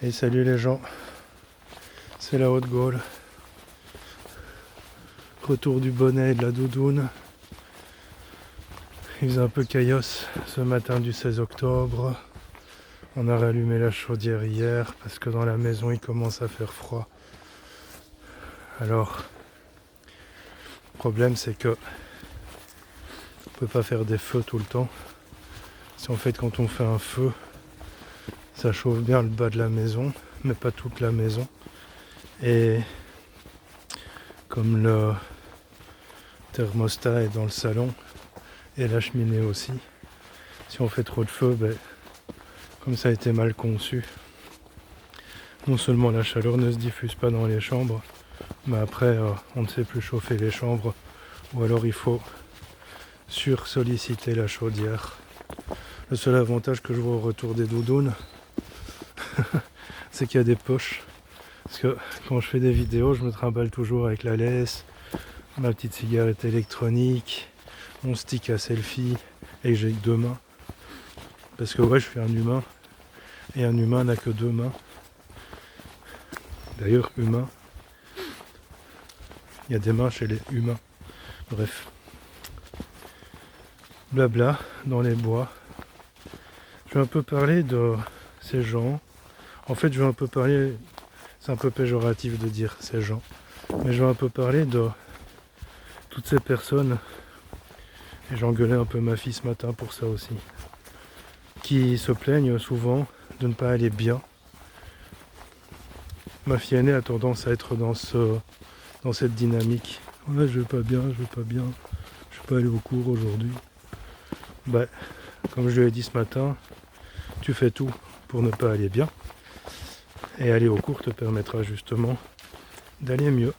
Et salut les gens, c'est la Haute-Gaule. Retour du bonnet et de la doudoune. Il faisait un peu caillosse ce matin du 16 octobre. On a rallumé la chaudière hier parce que dans la maison il commence à faire froid. Alors, le problème c'est que on peut pas faire des feux tout le temps. Si en fait quand on fait un feu, ça chauffe bien le bas de la maison, mais pas toute la maison. Et comme le thermostat est dans le salon et la cheminée aussi, si on fait trop de feu, comme ça a été mal conçu, non seulement la chaleur ne se diffuse pas dans les chambres, mais après on ne sait plus chauffer les chambres, ou alors il faut sursolliciter la chaudière. Le seul avantage que je vois au retour des doudounes, c'est qu'il y a des poches. Parce que quand je fais des vidéos, je me trimballe toujours avec la laisse, ma petite cigarette électronique, mon stick à selfie, et j'ai que deux mains. Parce que ouais, je suis un humain, et un humain n'a que deux mains. D'ailleurs, humain, il y a des mains chez les humains. Bref. Blabla, dans les bois. Je vais un peu parler de ces gens. En fait, je vais un peu parler, c'est un peu péjoratif de dire ces gens, mais je vais un peu parler de toutes ces personnes, et j'engueulais un peu ma fille ce matin pour ça aussi, qui se plaignent souvent de ne pas aller bien. Ma fille aînée a tendance à être dans cette dynamique. Ouais, je vais pas bien, je suis pas allé au cours aujourd'hui. Comme je lui ai dit ce matin, tu fais tout pour ne pas aller bien. Et aller au cours te permettra justement d'aller mieux.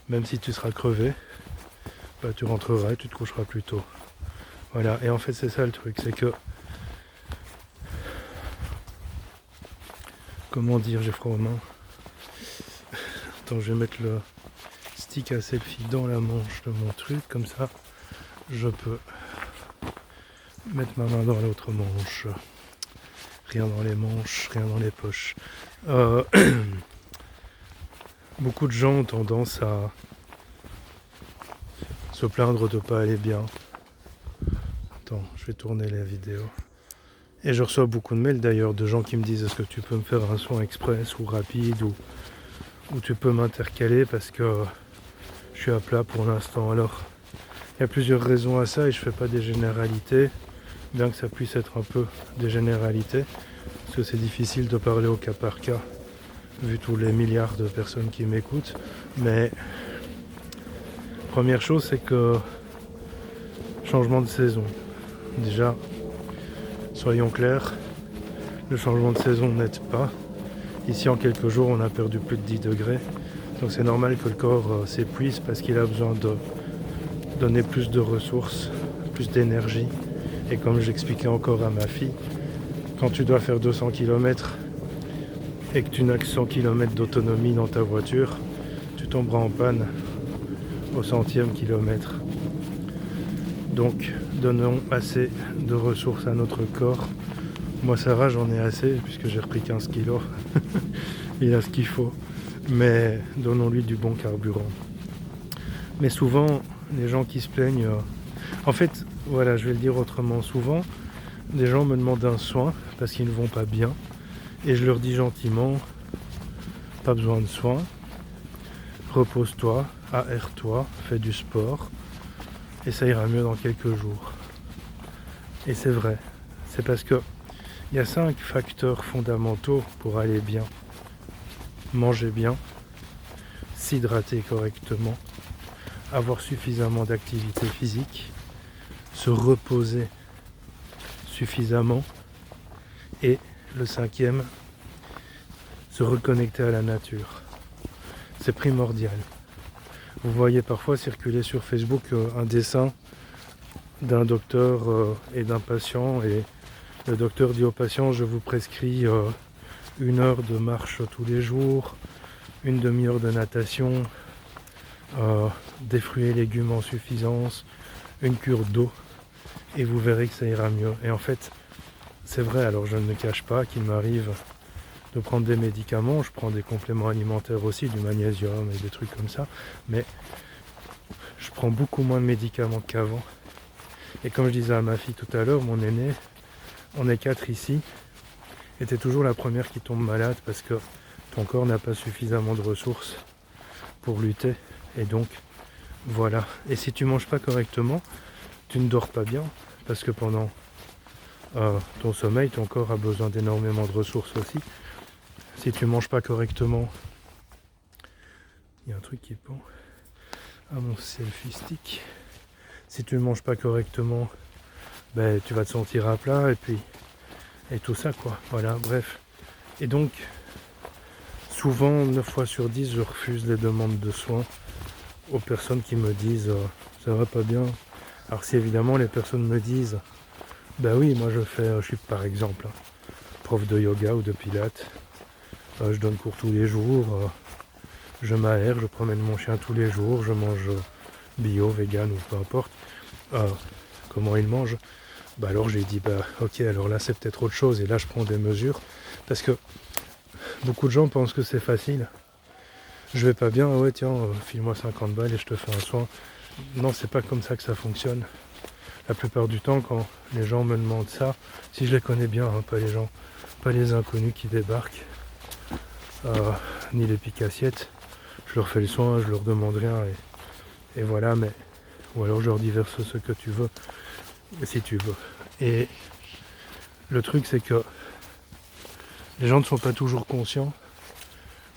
Même si tu seras crevé, tu rentreras et tu te coucheras plus tôt. Voilà, et en fait c'est ça le truc, c'est que... Comment dire, j'ai froid aux mains. Attends, je vais mettre le stick à selfie dans la manche de mon truc, comme ça je peux mettre ma main dans l'autre manche. Rien dans les manches, rien dans les poches. Beaucoup de gens ont tendance à se plaindre de pas aller bien. Attends, je vais tourner la vidéo. Et je reçois beaucoup de mails d'ailleurs de gens qui me disent: est-ce que tu peux me faire un soin express ou rapide, ou tu peux m'intercaler parce que je suis à plat pour l'instant. Alors, il y a plusieurs raisons à ça et je fais pas des généralités, bien que ça puisse être un peu des généralités, parce que c'est difficile de parler au cas par cas, vu tous les milliards de personnes qui m'écoutent. Mais première chose, c'est que changement de saison. Déjà, soyons clairs, le changement de saison n'aide pas. Ici, en quelques jours, on a perdu plus de 10 degrés. Donc c'est normal que le corps s'épuise parce qu'il a besoin de donner plus de ressources, plus d'énergie. Et comme j'expliquais encore à ma fille, quand tu dois faire 200 km et que tu n'as que 100 km d'autonomie dans ta voiture, tu tomberas en panne au 100e kilomètre. Donc donnons assez de ressources à notre corps. Moi ça va, j'en ai assez puisque j'ai repris 15 kilos. Il a ce qu'il faut. Mais donnons-lui du bon carburant. Mais souvent, les gens qui se plaignent... En fait, voilà, je vais le dire autrement. Souvent, des gens me demandent un soin parce qu'ils ne vont pas bien. Et je leur dis gentiment, pas besoin de soin. Repose-toi, aère-toi, fais du sport. Et ça ira mieux dans quelques jours. Et c'est vrai. C'est parce que il y a 5 facteurs fondamentaux pour aller bien. Manger bien, s'hydrater correctement, avoir suffisamment d'activité physique, se reposer suffisamment, et le 5e, se reconnecter à la nature. C'est primordial. Vous voyez parfois circuler sur Facebook un dessin d'un docteur et d'un patient, et le docteur dit au patient: je vous prescris 1 heure de marche tous les jours, 1 demi-heure de natation, des fruits et légumes en suffisance, une cure d'eau, et vous verrez que ça ira mieux. Et en fait, c'est vrai. Alors je ne cache pas qu'il m'arrive de prendre des médicaments. Je prends des compléments alimentaires aussi, du magnésium et des trucs comme ça. Mais je prends beaucoup moins de médicaments qu'avant. Et comme je disais à ma fille tout à l'heure, mon aîné, on est 4 ici, et t'es toujours la première qui tombe malade parce que ton corps n'a pas suffisamment de ressources pour lutter. Et donc, voilà. Et si tu manges pas correctement, tu ne dors pas bien parce que pendant ton sommeil, ton corps a besoin d'énormément de ressources aussi. Si tu manges pas correctement, il y a un truc qui pend à mon selfie stick. Si tu ne manges pas correctement, ben, tu vas te sentir à plat et tout ça quoi. Voilà, bref. Et donc, souvent, 9 fois sur 10, je refuse les demandes de soins aux personnes qui me disent ça va pas bien. Alors si évidemment les personnes me disent bah oui, moi je suis par exemple prof de yoga ou de pilates, je donne cours tous les jours, je m'aère, je promène mon chien tous les jours, je mange bio, vegan ou peu importe comment il mange, bah alors j'ai dit bah ok, alors là c'est peut-être autre chose et là je prends des mesures parce que beaucoup de gens pensent que c'est facile. Je vais pas bien, ouais tiens, file-moi 50 balles et je te fais un soin. Non, c'est pas comme ça que ça fonctionne. La plupart du temps, quand les gens me demandent ça, si je les connais bien, hein, pas les inconnus qui débarquent, ni les pique-assiettes, je leur fais le soin, je leur demande rien et voilà, mais ou alors je leur dis verse ce que tu veux, si tu veux. Et le truc c'est que les gens ne sont pas toujours conscients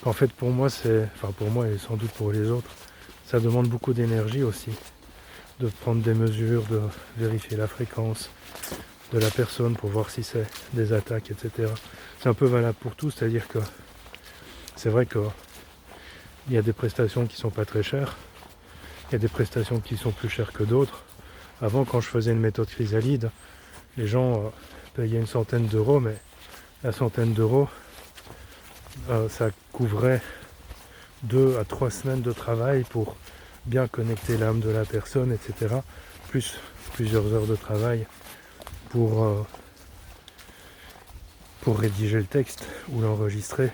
qu'en fait pour moi pour moi et sans doute pour les autres, ça demande beaucoup d'énergie aussi, de prendre des mesures, de vérifier la fréquence de la personne pour voir si c'est des attaques, etc. C'est un peu valable pour tout, c'est-à-dire que c'est vrai qu'il y a des prestations qui sont pas très chères, il y a des prestations qui sont plus chères que d'autres. Avant, quand je faisais une méthode chrysalide, les gens payaient une centaine d'euros, mais la centaine d'euros, ça couvrait 2 à 3 semaines de travail pour bien connecter l'âme de la personne, etc. Plus plusieurs heures de travail pour rédiger le texte ou l'enregistrer.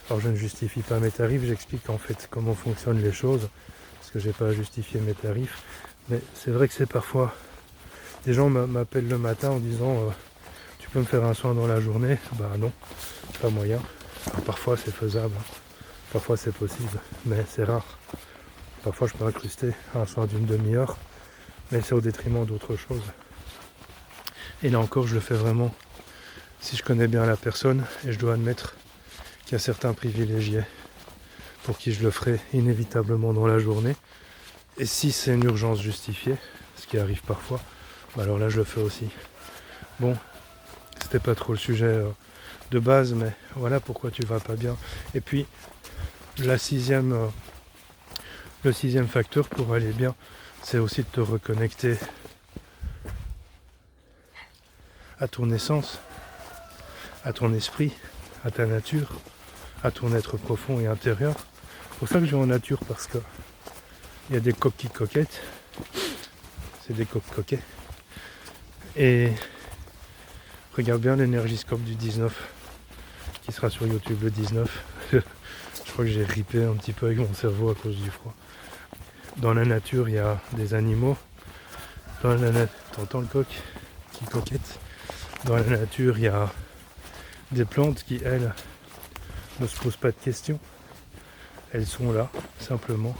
Alors je ne justifie pas mes tarifs, j'explique en fait comment fonctionnent les choses, parce que j'ai pas à justifier mes tarifs. Mais c'est vrai que c'est parfois... Des gens m'appellent le matin en disant tu peux me faire un soin dans la journée? Bah non, pas moyen. Alors, parfois c'est faisable, hein. Parfois c'est possible, mais c'est rare. Parfois je peux incruster un soin d'une demi-heure, mais c'est au détriment d'autres choses. Et là encore je le fais vraiment si je connais bien la personne, et je dois admettre qu'il y a certains privilégiés pour qui je le ferai inévitablement dans la journée. Et si c'est une urgence justifiée, ce qui arrive parfois, bah alors là je le fais aussi. Bon, c'était pas trop le sujet de base, mais voilà pourquoi tu vas pas bien. Et puis le sixième facteur pour aller bien, c'est aussi de te reconnecter à ton essence, à ton esprit, à ta nature, à ton être profond et intérieur. C'est pour ça que je vais en nature, parce que il y a des coques qui coquettent, c'est des coques coquets. Et regarde bien l'énergiscope du 19 qui sera sur YouTube le 19. Je crois que j'ai ripé un petit peu avec mon cerveau à cause du froid. Dans la nature, il y a des animaux. T'entends le coq qui coquette. Dans la nature, il y a des plantes qui, elles, ne se posent pas de questions. Elles sont là, simplement.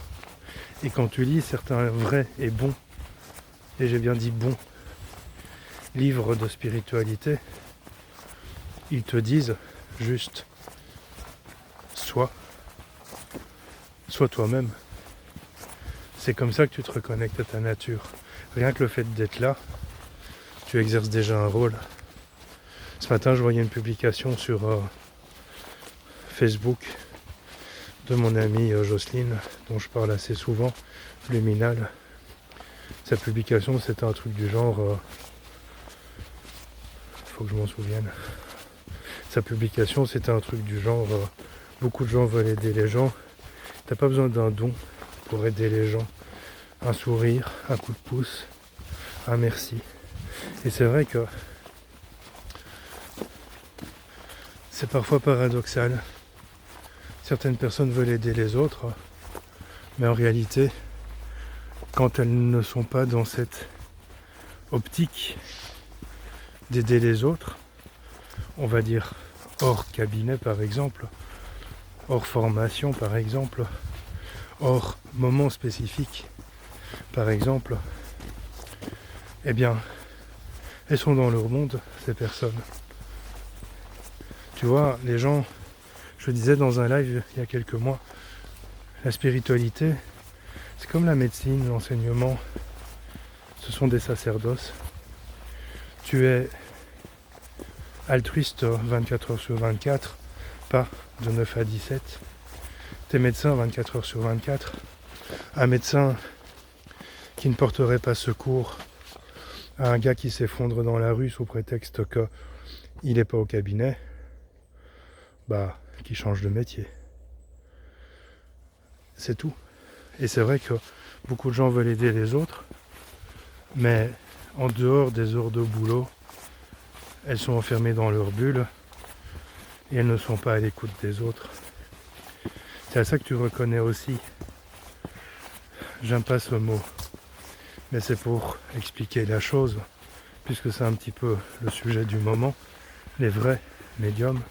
Et quand tu lis certains vrais et bons, et j'ai bien dit bons, livres de spiritualité, ils te disent juste sois toi-même. C'est comme ça que tu te reconnectes à ta nature. Rien que le fait d'être là, tu exerces déjà un rôle. Ce matin, je voyais une publication sur Facebook de mon amie Jocelyne, dont je parle assez souvent, Luminal. Sa publication, c'était un truc du genre... faut que je m'en souvienne. Sa publication, c'était un truc du genre... beaucoup de gens veulent aider les gens. T'as pas besoin d'un don pour aider les gens. Un sourire, un coup de pouce, un merci. Et c'est vrai que C'est parfois paradoxal. Certaines personnes veulent aider les autres, mais en réalité, quand elles ne sont pas dans cette optique d'aider les autres, on va dire hors cabinet par exemple, hors formation par exemple, hors moment spécifique par exemple, eh bien, elles sont dans leur monde, ces personnes. Tu vois, les gens, je disais dans un live il y a quelques mois, la spiritualité, c'est comme la médecine, l'enseignement, ce sont des sacerdoces. Tu es altruiste 24 heures sur 24, pas de 9 à 17. Tu es médecin 24 heures sur 24. Un médecin qui ne porterait pas secours à un gars qui s'effondre dans la rue sous prétexte qu'il n'est pas au cabinet, bah, qui change de métier. C'est tout. Et c'est vrai que beaucoup de gens veulent aider les autres, mais en dehors des heures de boulot, elles sont enfermées dans leur bulle et elles ne sont pas à l'écoute des autres. C'est à ça que tu reconnais aussi, j'aime pas ce mot, mais c'est pour expliquer la chose, puisque c'est un petit peu le sujet du moment, les vrais médiums.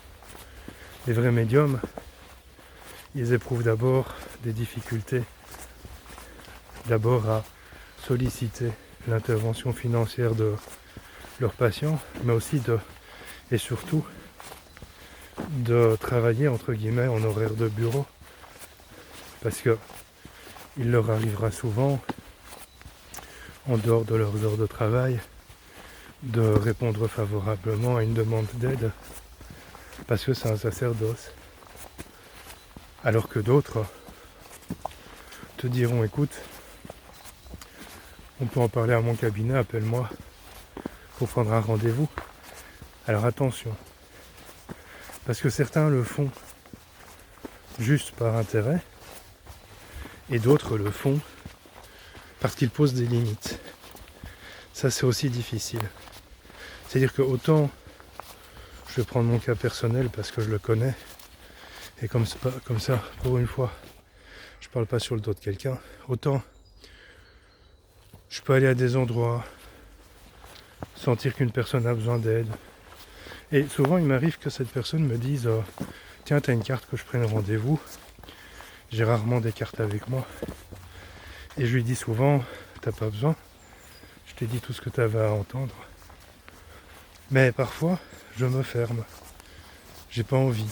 Les vrais médiums, ils éprouvent d'abord des difficultés, d'abord à solliciter l'intervention financière de leurs patients, mais aussi et surtout de travailler entre guillemets en horaire de bureau, parce que il leur arrivera souvent, en dehors de leurs heures de travail, de répondre favorablement à une demande d'aide, parce que c'est un sacerdoce. Alors que d'autres te diront, écoute, on peut en parler à mon cabinet, appelle-moi pour prendre un rendez-vous. Alors attention, parce que certains le font juste par intérêt, et d'autres le font parce qu'ils posent des limites. Ça, c'est aussi difficile. C'est-à-dire que autant, je vais prendre mon cas personnel parce que je le connais, et comme ça, pour une fois, je parle pas sur le dos de quelqu'un, autant je peux aller à des endroits, sentir qu'une personne a besoin d'aide, et souvent il m'arrive que cette personne me dise tiens, t'as une carte que je prenne rendez-vous. J'ai rarement des cartes avec moi, et je lui dis souvent t'as pas besoin, je t'ai dit tout ce que t'avais à entendre. Mais parfois je me ferme, j'ai pas envie,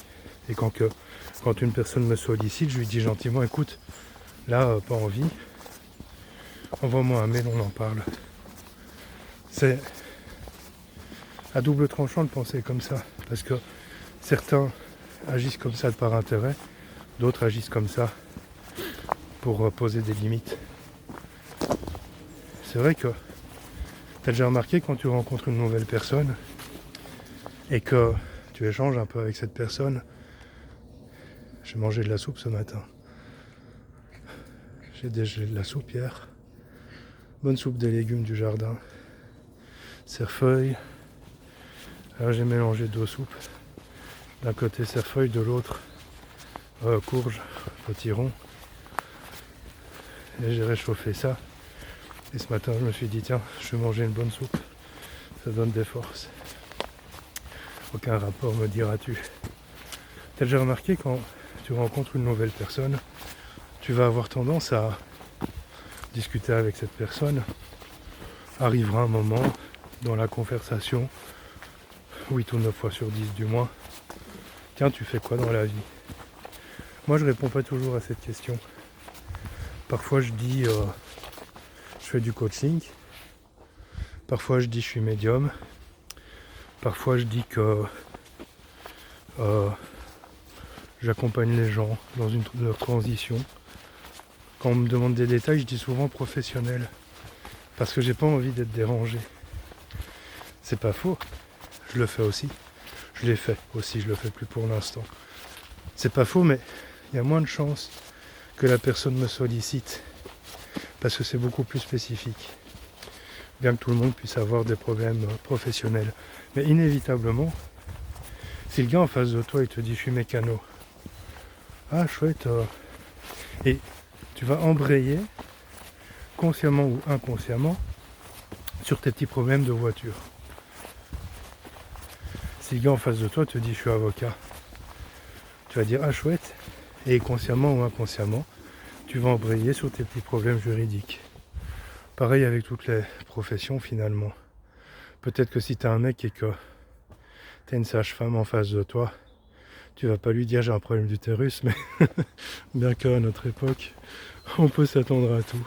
et quand une personne me sollicite, je lui dis gentiment écoute, là pas envie, envoie-moi un mail, on en parle. C'est à double tranchant de penser comme ça, parce que certains agissent comme ça par intérêt, d'autres agissent comme ça pour poser des limites. C'est vrai que tu as déjà remarqué quand tu rencontres une nouvelle personne et que tu échanges un peu avec cette personne. J'ai mangé de la soupe ce matin. J'ai dégelé de la soupe hier. Bonne soupe des légumes du jardin. Cerfeuil. Alors j'ai mélangé deux soupes. D'un côté cerfeuil, de l'autre courge, potiron. Et j'ai réchauffé ça. Et ce matin, je me suis dit, tiens, je vais manger une bonne soupe. Ça donne des forces. Aucun rapport, me diras-tu. T'as déjà remarqué, quand tu rencontres une nouvelle personne, tu vas avoir tendance à discuter avec cette personne. Arrivera un moment dans la conversation, 8 ou 9 fois sur 10 du moins, tiens, tu fais quoi dans la vie? Moi, je réponds pas toujours à cette question. Parfois, je dis, je fais du coaching. Parfois, je dis, je suis médium. Parfois, je dis que j'accompagne les gens dans leur transition. Quand on me demande des détails, je dis souvent professionnel. Parce que j'ai pas envie d'être dérangé. C'est pas faux. Je le fais aussi. Je l'ai fait aussi, je le fais plus pour l'instant. C'est pas faux, mais il y a moins de chances que la personne me sollicite. Parce que c'est beaucoup plus spécifique. Bien que tout le monde puisse avoir des problèmes professionnels. Mais inévitablement, Si le gars en face de toi il te dit je suis mécano, ah chouette, et tu vas embrayer consciemment ou inconsciemment sur tes petits problèmes de voiture. Si le gars en face de toi te dit je suis avocat, tu vas dire ah chouette, et consciemment ou inconsciemment tu vas embrayer sur tes petits problèmes juridiques. Pareil avec toutes les professions finalement. Peut-être que si tu as un mec et que tu as une sage-femme en face de toi, tu vas pas lui dire j'ai un problème d'utérus, mais bien qu'à notre époque, on peut s'attendre à tout.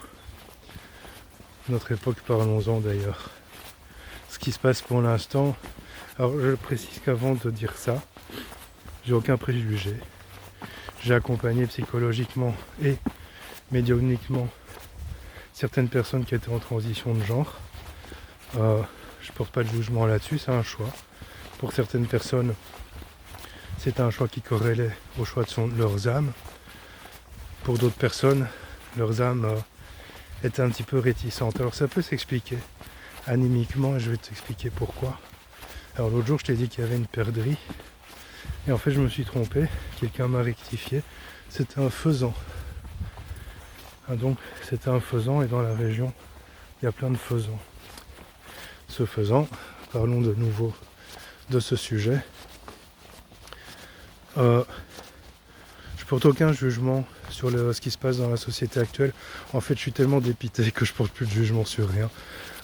Notre époque, parlons-en d'ailleurs. Ce qui se passe pour l'instant, alors je précise qu'avant de dire ça, j'ai aucun préjugé. J'ai accompagné psychologiquement et médiumniquement certaines personnes qui étaient en transition de genre. Je porte pas de jugement là-dessus, c'est un choix. Pour certaines personnes, c'est un choix qui corrélait au choix de leurs âmes. Pour d'autres personnes, leurs âmes étaient un petit peu réticentes. Alors ça peut s'expliquer animiquement, et je vais t'expliquer pourquoi. Alors l'autre jour, je t'ai dit qu'il y avait une perdrix, et en fait je me suis trompé, quelqu'un m'a rectifié, c'était un faisan. Donc c'était un faisan, et dans la région, il y a plein de faisans. Ce faisan, parlons de nouveau de ce sujet. Je porte aucun jugement sur ce qui se passe dans la société actuelle. En fait, je suis tellement dépité que je porte plus de jugement sur rien.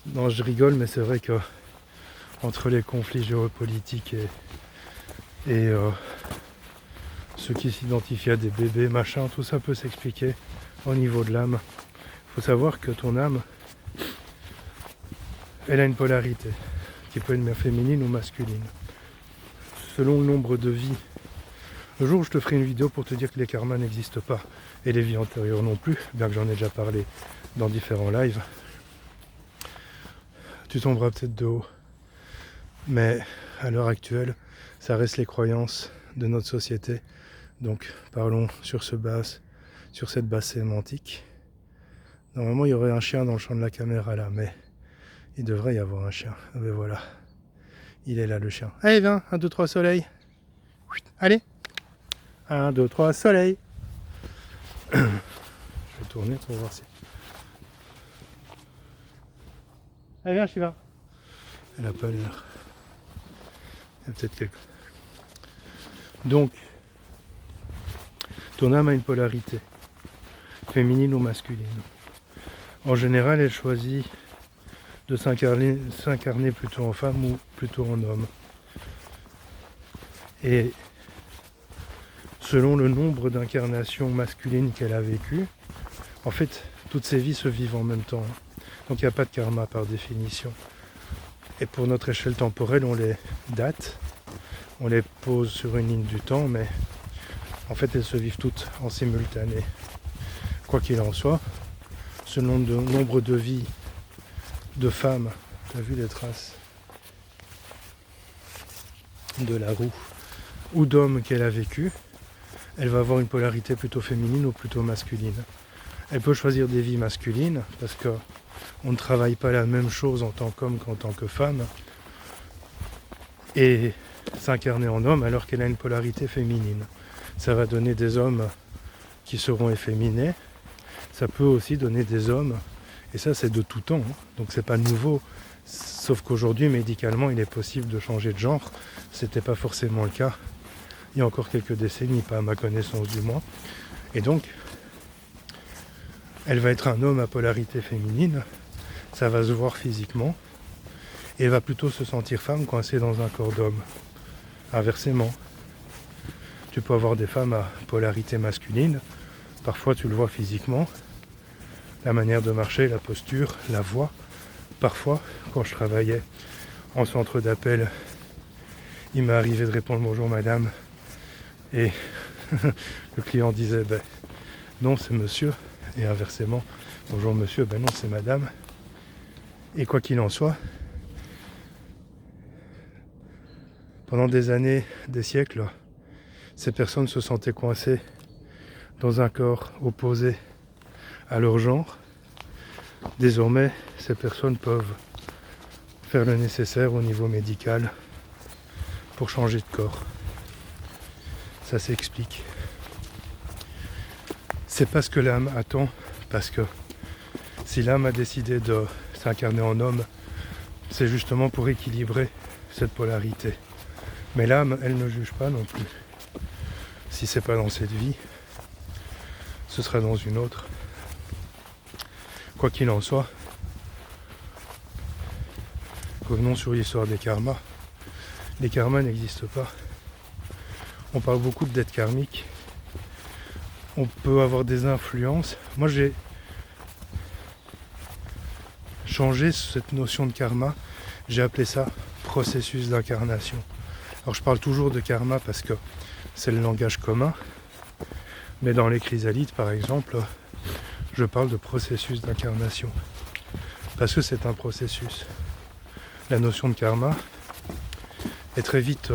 Non, je rigole, mais c'est vrai que entre les conflits géopolitiques et ceux qui s'identifient à des bébés, machin, tout ça peut s'expliquer au niveau de l'âme. Il faut savoir que ton âme, elle a une polarité qui peut être féminine ou masculine. Selon le nombre de vies. Le jour où je te ferai une vidéo pour te dire que les karmas n'existent pas et les vies antérieures non plus, bien que j'en ai déjà parlé dans différents lives, tu tomberas peut-être de haut. Mais à l'heure actuelle, ça reste les croyances de notre société. Donc parlons sur cette base sémantique. Normalement, il y aurait un chien dans le champ de la caméra là, mais il devrait y avoir un chien. Mais voilà, il est là le chien. Allez, viens, 1, 2, 3, soleil. Allez, 1, 2, 3, soleil. Je vais tourner pour voir si... Allez, viens, Shiva. Elle a pas l'air. Il y a peut-être quelque... Donc, ton âme a une polarité, féminine ou masculine. En général, elle choisit de s'incarner plutôt en femme ou plutôt en homme. Et selon le nombre d'incarnations masculines qu'elle a vécues, en fait, toutes ces vies se vivent en même temps. Donc il n'y a pas de karma par définition. Et pour notre échelle temporelle, on les date, on les pose sur une ligne du temps, mais en fait, elles se vivent toutes en simultané. Quoi qu'il en soit, selon le nombre de vies de femmes, tu as vu les traces de la roue, ou d'hommes qu'elle a vécu, elle va avoir une polarité plutôt féminine ou plutôt masculine. Elle peut choisir des vies masculines parce que on ne travaille pas la même chose en tant qu'homme qu'en tant que femme et s'incarner en homme alors qu'elle a une polarité féminine. Ça va donner des hommes qui seront efféminés. Ça peut aussi donner des hommes, et ça c'est de tout temps, donc c'est pas nouveau. Sauf qu'aujourd'hui, médicalement, il est possible de changer de genre. C'était pas forcément le cas il y a encore quelques décennies, pas à ma connaissance du moins. Et donc, elle va être un homme à polarité féminine, ça va se voir physiquement, et elle va plutôt se sentir femme coincée dans un corps d'homme. Inversement, tu peux avoir des femmes à polarité masculine, parfois tu le vois physiquement, la manière de marcher, la posture, la voix. Parfois, quand je travaillais en centre d'appel, il m'est arrivé de répondre bonjour madame, et le client disait ben, non c'est monsieur, et inversement bonjour monsieur, ben non c'est madame. Et quoi qu'il en soit, pendant des années, des siècles, ces personnes se sentaient coincées dans un corps opposé à leur genre. Désormais, ces personnes peuvent faire le nécessaire au niveau médical pour changer de corps. ça s'explique. C'est pas ce que l'âme attend, parce que si l'âme a décidé de s'incarner en homme, c'est justement pour équilibrer cette polarité. Mais l'âme, elle ne juge pas non plus. Si c'est pas dans cette vie, ce sera dans une autre. Quoi qu'il en soit, revenons sur l'histoire des karmas. Les karmas n'existent pas. On parle beaucoup de dette karmique. On peut avoir des influences. Moi, j'ai changé cette notion de karma. J'ai appelé ça processus d'incarnation. Alors, je parle toujours de karma parce que c'est le langage commun. Mais dans les chrysalides, par exemple, je parle de processus d'incarnation. Parce que c'est un processus. La notion de karma est très vite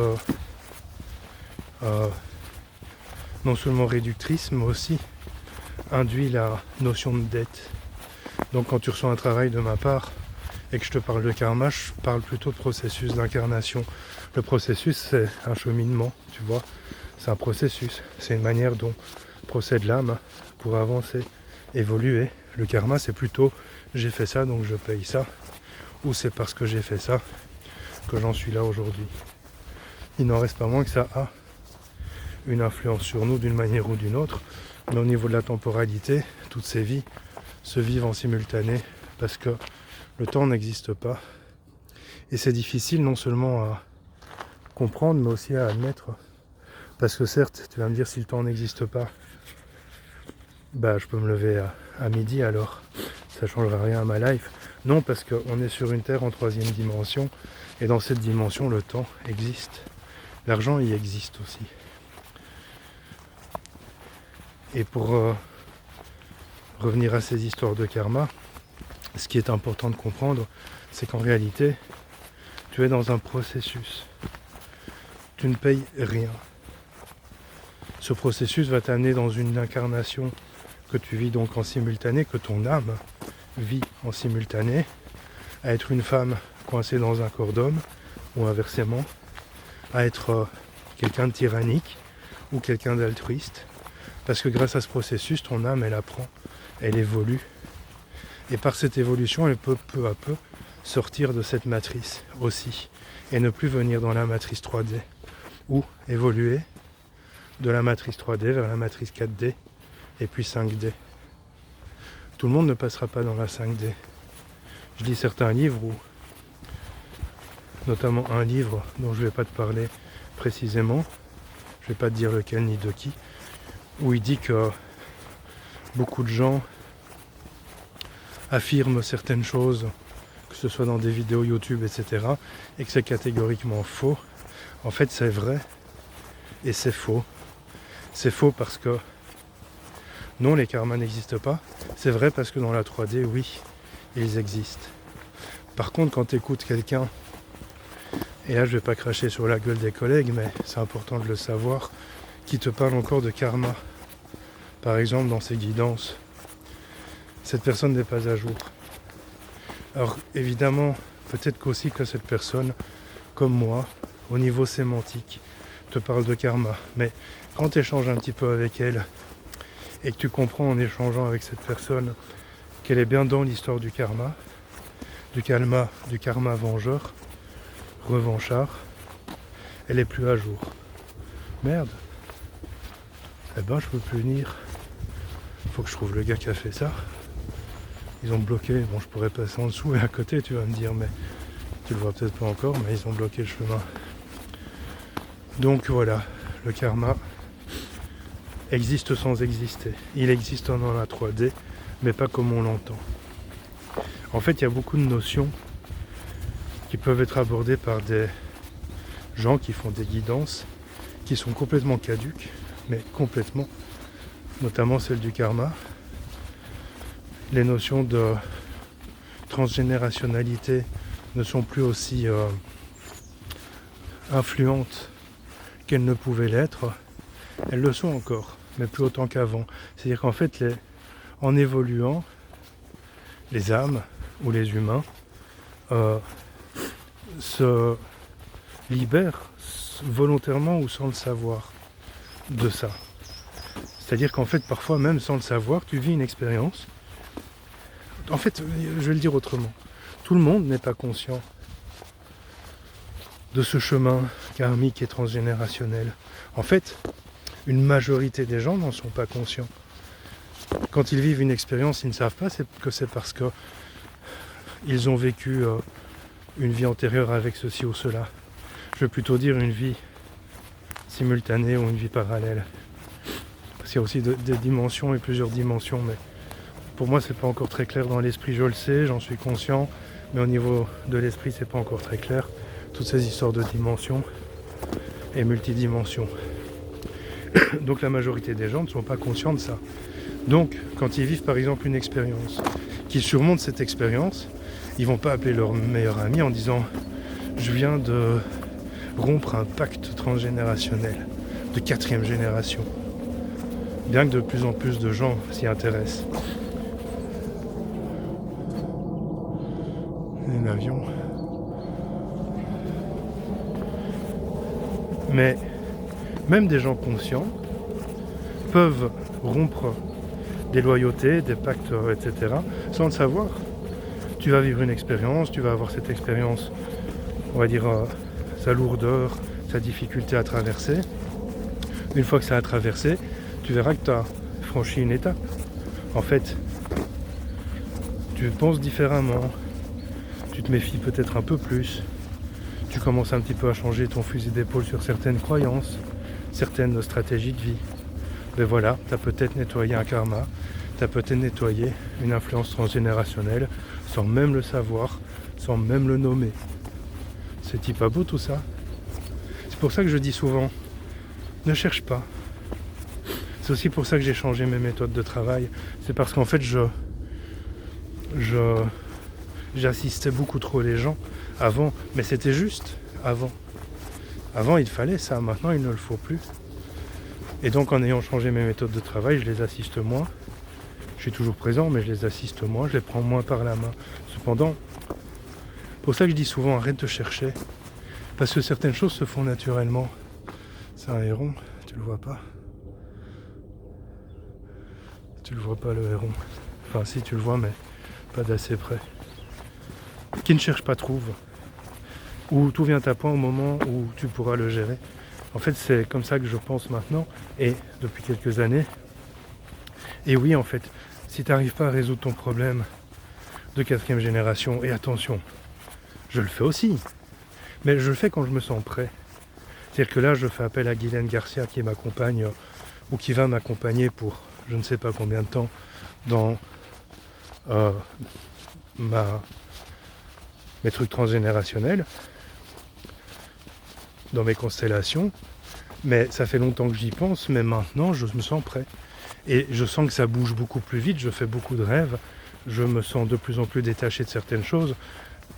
non seulement réductrice, mais aussi induit la notion de dette. Donc quand tu reçois un travail de ma part et que je te parle de karma, je parle plutôt de processus d'incarnation. Le processus, c'est un cheminement, tu vois. C'est un processus, c'est une manière dont procède l'âme pour avancer, évoluer. Le karma, c'est plutôt j'ai fait ça, donc je paye ça. Ou c'est parce que j'ai fait ça que j'en suis là aujourd'hui. Il n'en reste pas moins que ça a une influence sur nous d'une manière ou d'une autre, mais au niveau de la temporalité, toutes ces vies se vivent en simultané parce que le temps n'existe pas. Et c'est difficile non seulement à comprendre, mais aussi à admettre. Parce que certes, tu vas me dire, si le temps n'existe pas, bah je peux me lever à midi alors, ça ne changera rien à ma life. Non, parce qu'on est sur une Terre en 3e dimension, et dans cette dimension, le temps existe. L'argent y existe aussi. Et pour revenir à ces histoires de karma, ce qui est important de comprendre, c'est qu'en réalité, tu es dans un processus. Tu ne payes rien. Ce processus va t'amener dans une incarnation que tu vis donc en simultané, que ton âme vit en simultané, à être une femme coincée dans un corps d'homme, ou inversement, à être quelqu'un de tyrannique, ou quelqu'un d'altruiste, parce que grâce à ce processus, ton âme, elle apprend, elle évolue, et par cette évolution, elle peut peu à peu sortir de cette matrice aussi, et ne plus venir dans la matrice 3D, ou évoluer de la matrice 3D vers la matrice 4D, et puis 5D. Tout le monde ne passera pas dans la 5D. Je lis certains livres, notamment un livre dont je ne vais pas te parler précisément, je ne vais pas te dire lequel ni de qui, où il dit que beaucoup de gens affirment certaines choses, que ce soit dans des vidéos YouTube, etc., et que c'est catégoriquement faux. En fait, c'est vrai et c'est faux. C'est faux parce que non, les karmas n'existent pas. C'est vrai parce que dans la 3D, oui, ils existent. Par contre, quand tu écoutes quelqu'un, et là je vais pas cracher sur la gueule des collègues, mais c'est important de le savoir, qui te parle encore de karma, par exemple dans ses guidances, cette personne n'est pas à jour. Alors évidemment, peut-être qu'aussi que cette personne, comme moi, au niveau sémantique, te parle de karma, mais quand tu échanges un petit peu avec elle, et que tu comprends en échangeant avec cette personne qu'elle est bien dans l'histoire du karma vengeur, revanchard, elle est plus à jour. Merde. Eh ben je peux plus venir. Faut que je trouve le gars qui a fait ça. Ils ont bloqué, bon je pourrais passer en dessous et à côté tu vas me dire, mais tu le vois peut-être pas encore, mais ils ont bloqué le chemin. Donc voilà, le karma existe sans exister. Il existe dans la 3D, mais pas comme on l'entend. En fait, il y a beaucoup de notions qui peuvent être abordées par des gens qui font des guidances, qui sont complètement caduques, mais complètement, notamment celle du karma. Les notions de transgénérationnalité ne sont plus aussi influentes qu'elles ne pouvaient l'être. Elles le sont encore, mais plus autant qu'avant. C'est-à-dire qu'en fait, en évoluant, les âmes ou les humains se libèrent volontairement ou sans le savoir de ça. C'est-à-dire qu'en fait, parfois, même sans le savoir, tu vis une expérience. En fait, je vais le dire autrement. Tout le monde n'est pas conscient de ce chemin karmique et transgénérationnel. En fait, une majorité des gens n'en sont pas conscients. Quand ils vivent une expérience, ils ne savent pas que c'est parce qu'ils ont vécu une vie antérieure avec ceci ou cela. Je vais plutôt dire une vie simultanée ou une vie parallèle. Parce qu'il y a aussi des dimensions et plusieurs dimensions, mais pour moi c'est pas encore très clair dans l'esprit, je le sais, j'en suis conscient, mais au niveau de l'esprit c'est pas encore très clair. Toutes ces histoires de dimensions et multidimensions. Donc la majorité des gens ne sont pas conscients de ça. Donc quand ils vivent par exemple une expérience, qu'ils surmontent cette expérience, ils vont pas appeler leur meilleur ami en disant je viens de rompre un pacte transgénérationnel de 4e génération. Bien que de plus en plus de gens s'y intéressent. Et l'avion. Mais même des gens conscients peuvent rompre des loyautés, des pactes, etc. sans le savoir. Tu vas vivre une expérience, tu vas avoir cette expérience, on va dire, sa lourdeur, sa difficulté à traverser. Une fois que ça a traversé, tu verras que tu as franchi une étape. En fait, tu penses différemment, tu te méfies peut-être un peu plus, tu commences un petit peu à changer ton fusil d'épaule sur certaines croyances, certaines stratégies de vie. Mais voilà, tu as peut-être nettoyé un karma, tu as peut-être nettoyé une influence transgénérationnelle sans même le savoir, sans même le nommer. C'est-il pas beau tout ça? C'est pour ça que je dis souvent, ne cherche pas. C'est aussi pour ça que j'ai changé mes méthodes de travail. C'est parce qu'en fait, j'assistais beaucoup trop les gens avant, mais c'était juste avant. Avant, il fallait ça, maintenant, il ne le faut plus. Et donc, en ayant changé mes méthodes de travail, je les assiste moins. Je suis toujours présent, mais je les assiste moins, je les prends moins par la main. Cependant, pour ça que je dis souvent, arrête de chercher. Parce que certaines choses se font naturellement. C'est un héron, tu le vois pas? Tu le vois pas, le héron. Enfin, si, tu le vois, mais pas d'assez près. Qui ne cherche pas trouve. Ou tout vient à point au moment où tu pourras le gérer. En fait, c'est comme ça que je pense maintenant, et depuis quelques années. Et oui, en fait, si tu n'arrives pas à résoudre ton problème de 4e génération, et attention, je le fais aussi, mais je le fais quand je me sens prêt. C'est-à-dire que là, je fais appel à Guylaine Garcia qui m'accompagne, ou qui va m'accompagner pour je ne sais pas combien de temps dans mes trucs transgénérationnels, dans mes constellations. Mais ça fait longtemps que j'y pense, mais maintenant je me sens prêt. Et je sens que ça bouge beaucoup plus vite, je fais beaucoup de rêves, je me sens de plus en plus détaché de certaines choses,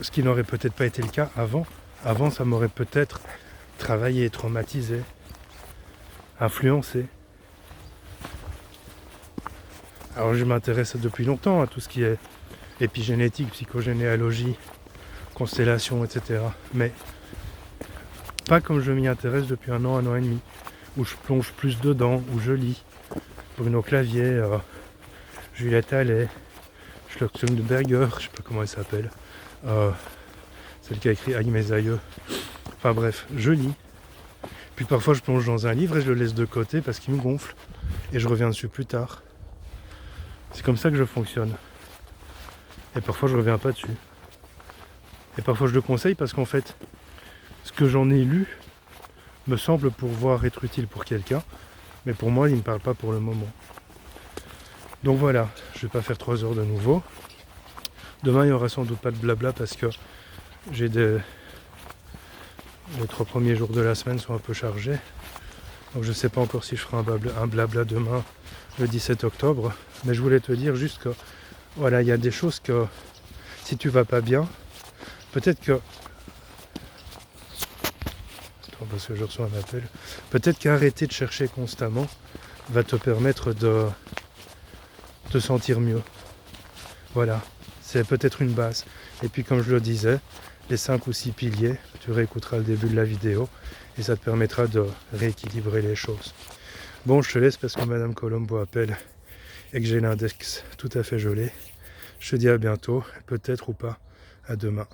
ce qui n'aurait peut-être pas été le cas avant. Avant, ça m'aurait peut-être travaillé, traumatisé, influencé. Alors je m'intéresse depuis longtemps à tout ce qui est épigénétique, psychogénéalogie, constellation, etc. Mais pas comme je m'y intéresse depuis un an et demi, où je plonge plus dedans, où je lis. Bruno Clavier, Juliette Allais, Schlock-Berger, je sais pas comment elle s'appelle, celle qui a écrit Aïe mes aïeux. Enfin bref, je lis. Puis parfois je plonge dans un livre et je le laisse de côté parce qu'il me gonfle. Et je reviens dessus plus tard. C'est comme ça que je fonctionne. Et parfois je reviens pas dessus. Et parfois je le conseille parce qu'en fait, ce que j'en ai lu me semble pouvoir être utile pour quelqu'un. Mais pour moi, il ne me parle pas pour le moment. Donc voilà, je vais pas faire 3 heures de nouveau. Demain, il n'y aura sans doute pas de blabla parce que les 3 premiers jours de la semaine sont un peu chargés. Donc je ne sais pas encore si je ferai un blabla demain, le 17 octobre. Mais je voulais te dire juste que, voilà, il y a des choses que, si tu vas pas bien, peut-être que... Attends, parce que je reçois un appel. Peut-être qu'arrêter de chercher constamment va te permettre de te sentir mieux. Voilà, c'est peut-être une base. Et puis comme je le disais, les 5 ou 6 piliers, tu réécouteras le début de la vidéo et ça te permettra de rééquilibrer les choses. Bon, je te laisse parce que Madame Colombo appelle et que j'ai l'index tout à fait gelé. Je te dis à bientôt, peut-être ou pas, à demain.